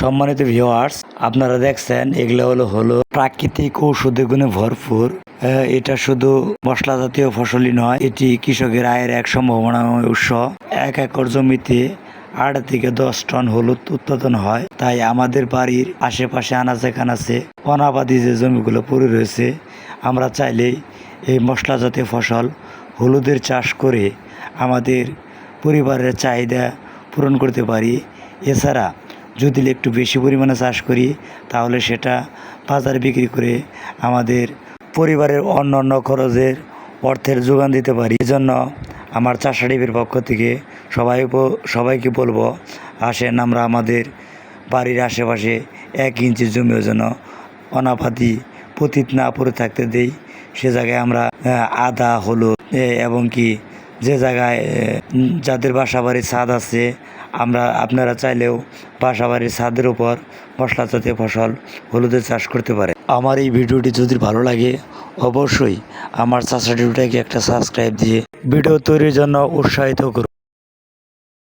সম্মানিত ভিউয়ার্স, আপনারা দেখছেন এগুলো হলো প্রাকৃতিক ঔষধি গুণে ভরপুর। এটা শুধু মশলা জাতীয় ফসলই নয়, এটি কৃষকের আয়ের এক সম্ভাবনাময় উৎস। 1 একর জমিতে 8 থেকে 10 টন হলুদ উৎপাদন হয়। তাই আমাদের বাড়ির আশেপাশে আনাচে কানাচে অনাবাদি যে জমিগুলো পড়ে রয়েছে, আমরা চাইলেই এই মশলা জাতীয় ফসল হলুদের চাষ করে আমাদের পরিবারের চাহিদা পূরণ করতে পারি। এছাড়া যদি একটু বেশি পরিমাণে চাষ করি, তাহলে সেটা বাজারে বিক্রি করে আমাদের পরিবারের অন্যান্য খরচের অর্থের যোগান দিতে পারি। এজন্য আমার চাষা টিভির পক্ষ থেকে সবাইকে বলবো, আসেন আমরা আমাদের বাড়ির আশেপাশে 1 ইঞ্চি জমিও যেন অনাবাদি পতিত না পড়ে থাকতে দেই। সে জায়গায় আমরা আদা, হলুদ এবং কি যে জায়গায় যাদের বাসা বাড়ির ছাদ আছে, আপনারা চাইলেও বাসা বাড়ির ছাদের উপর মশলা জাতীয় ফসল হলুদের চাষ করতে পারে। আমার এই ভিডিওটি যদি ভালো লাগে, অবশ্যই আমার চাষা টিভিটাকে একটা সাবস্ক্রাইব দিয়ে ভিডিও তৈরির জন্য উৎসাহিত করুন।